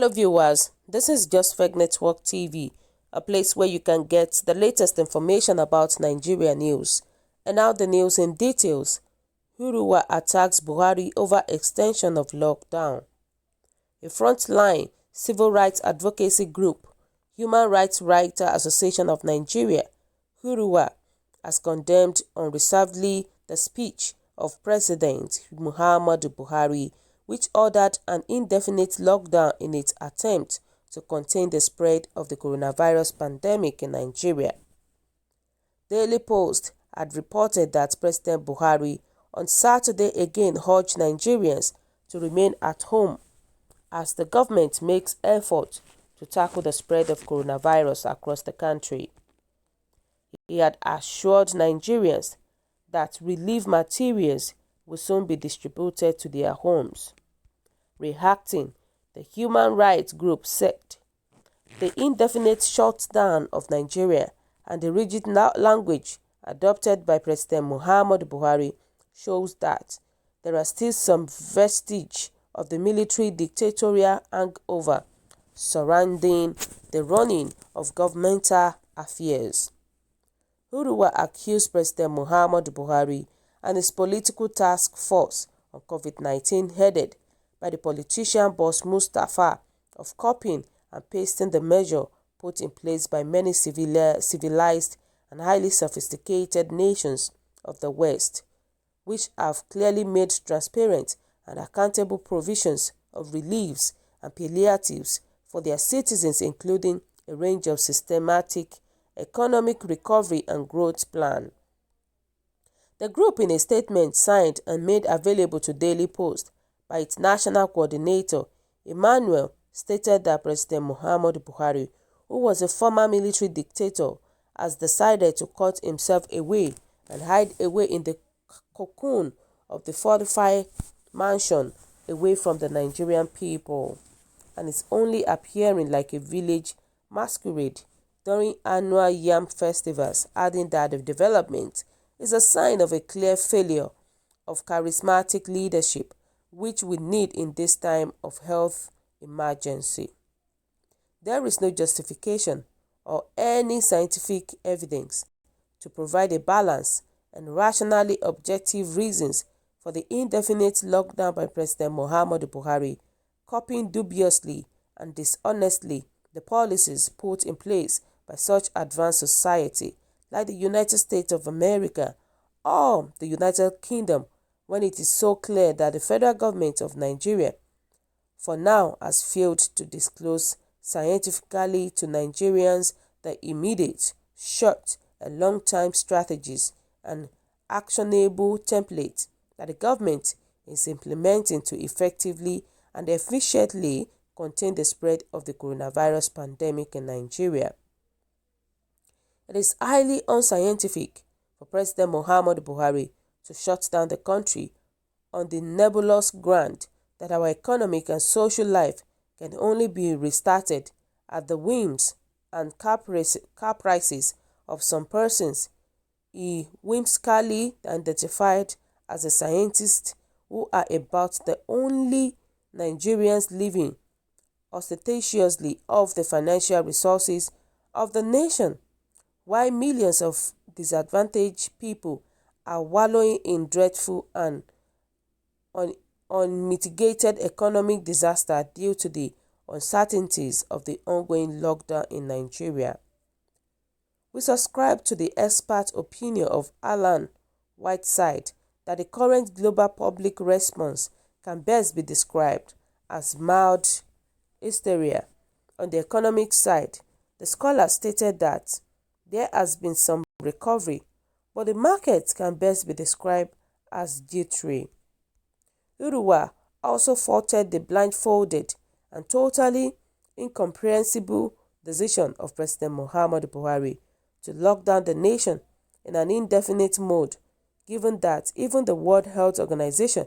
Hello viewers, this is Just Fake Network TV, a place where you can get the latest information about Nigeria news. And now the news in details. Huriwa attacks Buhari over extension of lockdown. A frontline civil rights advocacy group, Human Rights Writers Association of Nigeria, Huriwa, has condemned unreservedly the speech of President Muhammadu Buhari, which ordered an indefinite lockdown in its attempt to contain the spread of the coronavirus pandemic in Nigeria. Daily Post had reported that President Buhari on Saturday again urged Nigerians to remain at home as the government makes efforts to tackle the spread of coronavirus across the country. He had assured Nigerians that relief materials will soon be distributed to their homes. Reacting, the human rights group said, the indefinite shutdown of Nigeria and the rigid language adopted by President Muhammadu Buhari shows that there are still some vestige of the military dictatorial hangover surrounding the running of governmental affairs. Huriwa accused President Muhammadu Buhari and his political task force on COVID-19 headed by the politician Boss Mustafa of copying and pasting the measure put in place by many civilized and highly sophisticated nations of the West, which have clearly made transparent and accountable provisions of reliefs and palliatives for their citizens, including a range of systematic economic recovery and growth plan. The group, in a statement signed and made available to Daily Post by its national coordinator, Emmanuel, stated that President Muhammadu Buhari, who was a former military dictator, has decided to cut himself away and hide away in the cocoon of the fortified mansion away from the Nigerian people, and is only appearing like a village masquerade during annual yam festivals, adding that the development is a sign of a clear failure of charismatic leadership, which we need in this time of health emergency. There is no justification or any scientific evidence to provide a balanced and rationally objective reasons for the indefinite lockdown by President Muhammadu Buhari, copying dubiously and dishonestly the policies put in place by such advanced society like the United States of America or the United Kingdom, when it is so clear that the federal government of Nigeria for now has failed to disclose scientifically to Nigerians the immediate, short and long-term strategies and actionable templates that the government is implementing to effectively and efficiently contain the spread of the coronavirus pandemic in Nigeria. It is highly unscientific for President Muhammadu Buhari to shut down the country on the nebulous ground that our economic and social life can only be restarted at the whims and caprices of some persons he whimsically identified as a scientist who are about the only Nigerians living ostentatiously off the financial resources of the nation, while millions of disadvantaged people are wallowing in dreadful and unmitigated economic disaster due to the uncertainties of the ongoing lockdown in Nigeria. We subscribe to the expert opinion of Alan Whiteside that the current global public response can best be described as mild hysteria. On the economic side, the scholar stated that there has been some recovery, but the market can best be described as jittery. Huriwa also faulted the blindfolded and totally incomprehensible decision of President Muhammadu Buhari to lock down the nation in an indefinite mode, given that even the World Health Organization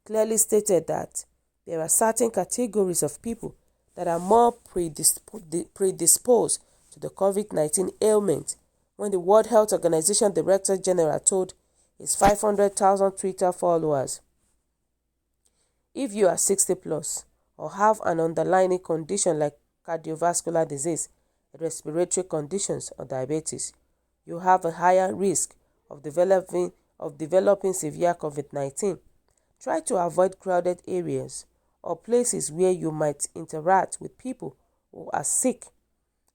clearly stated that there are certain categories of people that are more predisposed to the COVID-19 ailment, when the World Health Organization Director General told his 500,000 Twitter followers, if you are 60 plus or have an underlying condition like cardiovascular disease, respiratory conditions, or diabetes, you have a higher risk of developing severe COVID-19. Try to avoid crowded areas or places where you might interact with people who are sick.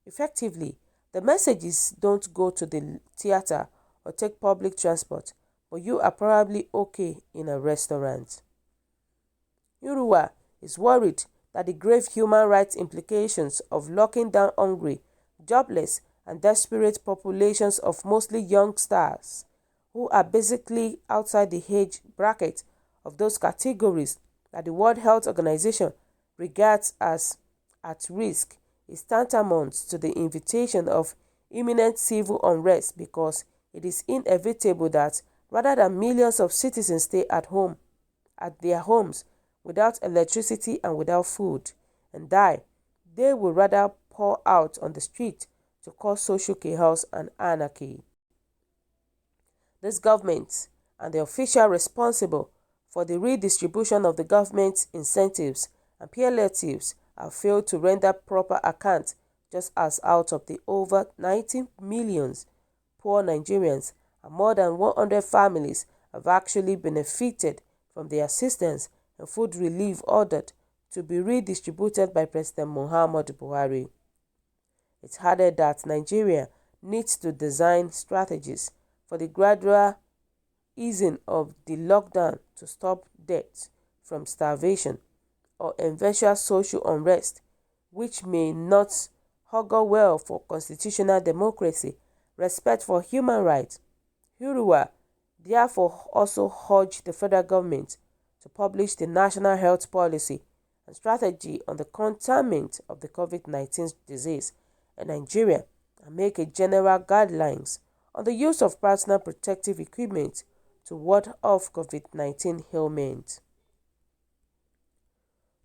Effectively, the message is don't go to the theater or take public transport, but you are probably okay in a restaurant. Huriwa is worried that the grave human rights implications of locking down hungry, jobless, and desperate populations of mostly youngsters, who are basically outside the age bracket of those categories that the World Health Organization regards as at risk, is tantamount to the invitation of imminent civil unrest, because it is inevitable that rather than millions of citizens stay at their homes without electricity and without food and die, they would rather pour out on the street to cause social chaos and anarchy. This government and the official responsible for the redistribution of the government's incentives and palliatives have failed to render proper account, just as out of the over 90 million poor Nigerians, and more than 100 families have actually benefited from the assistance and food relief ordered to be redistributed by President Muhammadu Buhari. It added that Nigeria needs to design strategies for the gradual easing of the lockdown to stop deaths from starvation or eventual social unrest, which may not augur well for constitutional democracy, respect for human rights. Huriwa therefore also urged the federal government to publish the National Health Policy and Strategy on the Containment of the COVID-19 disease in Nigeria and make a general guidelines on the use of personal protective equipment to ward off COVID-19 ailment.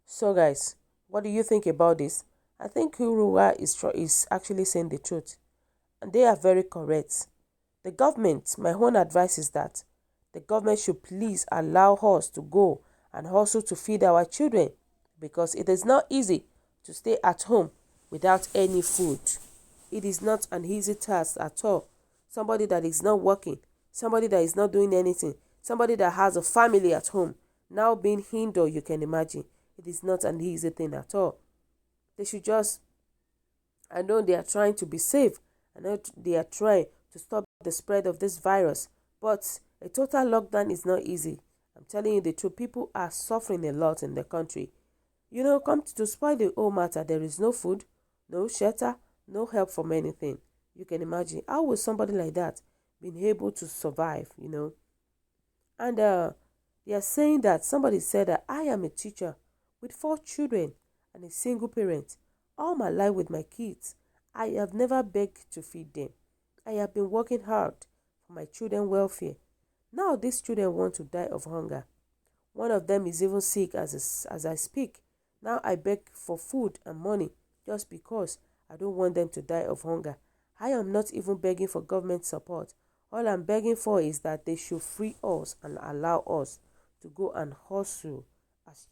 So guys, what do you think about this? I think Huriwa is actually saying the truth, and they are very correct. The government, my own advice is that the government should please allow us to go and hustle to feed our children, because it is not easy to stay at home without any food. It is not an easy task at all. Somebody that is not working, somebody that is not doing anything, somebody that has a family at home, now being hindered, you can imagine. It is not an easy thing at all. They should just, I know they are trying to be safe. I know they are trying to stop the spread of this virus, but a total lockdown is not easy. I'm telling you the truth, people are suffering a lot in the country. You know, come to spoil the whole matter, there is no food, no shelter, no help from anything. You can imagine, how will somebody like that be able to survive, you know? And they are saying that, somebody said that I am a teacher with 4 children and a single parent. All my life with my kids, I have never begged to feed them. I have been working hard for my children's welfare. Now these children want to die of hunger. One of them is even sick as I speak. Now I beg for food and money just because I don't want them to die of hunger. I am not even begging for government support. All I'm begging for is that they should free us and allow us to go and hustle as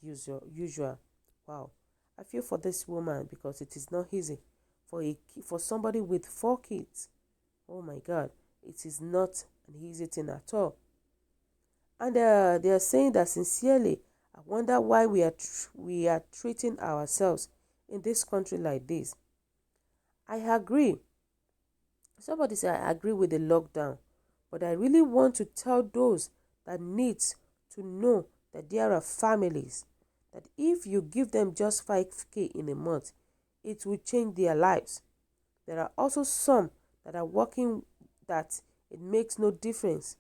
usual. Wow. I feel for this woman, because it is not easy for somebody with 4 kids. Oh my God, it is not an easy thing at all. And they are saying that, sincerely, I wonder why we are treating ourselves in this country like this. I agree. Somebody said I agree with the lockdown, but I really want to tell those that need to know that there are families that if you give them just 5K in a month, it will change their lives. There are also some that are working that it makes no difference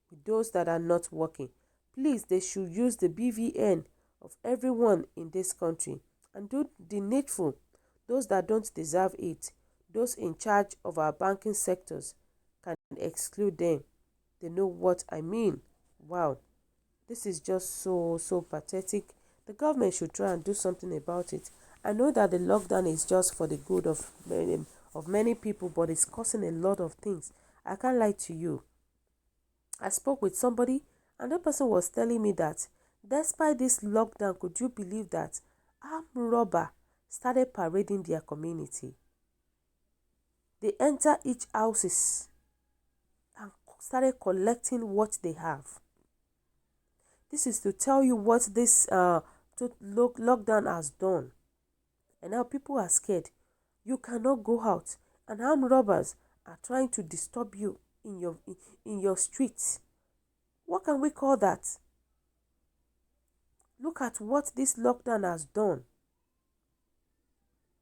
with those that are not working. Please, they should use the BVN of everyone in this country and do the needful. Those that don't deserve it, those in charge of our banking sectors, can exclude them. They know what I mean. Wow, this is just so pathetic. The government should try and do something about it. I know that the lockdown is just for the good of many people, but it's causing a lot of things. I can't lie to you. I spoke with somebody, and that person was telling me that despite this lockdown, could you believe that armed robbers started parading their community. They enter each houses and started collecting what they have. This is to tell you what this lockdown has done. And now people are scared. You cannot go out, and armed robbers are trying to disturb you in your streets. What can we call that? Look at what this lockdown has done.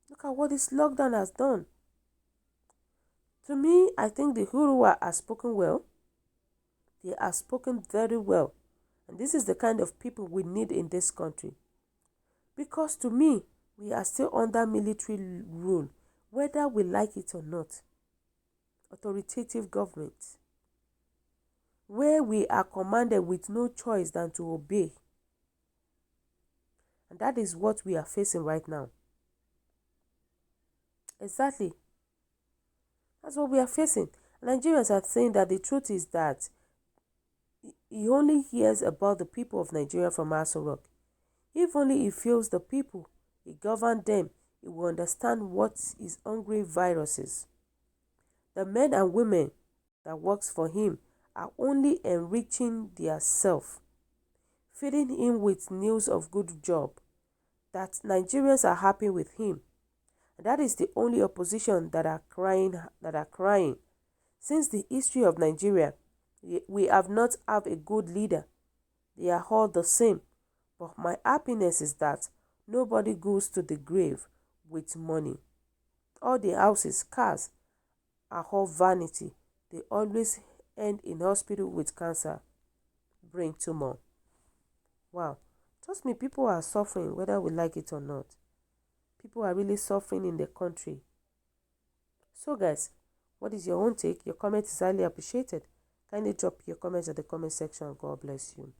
Look at what this lockdown has done. To me, I think the Huriwa has spoken well. They have spoken very well. And this is the kind of people we need in this country. Because to me, we are still under military rule, whether we like it or not. Authoritative government, where we are commanded with no choice than to obey. And that is what we are facing right now. Exactly. That's what we are facing. Nigerians are saying that the truth is that he only hears about the people of Nigeria from Aso Rock. If only he feels the people, he governs them, he will understand what is hungry viruses. The men and women that works for him are only enriching their self, feeding him with news of good job, that Nigerians are happy with him. And that is the only opposition that are crying. Since the history of Nigeria, we have not have a good leader. They are all the same. But my happiness is that nobody goes to the grave with money. All the houses, cars are all vanity. They always end in hospital with cancer, brain tumor. Wow. Trust me, people are suffering whether we like it or not. People are really suffering in the country. So guys, what is your own take? Your comment is highly appreciated. Kindly drop your comments at the comment section. God bless you.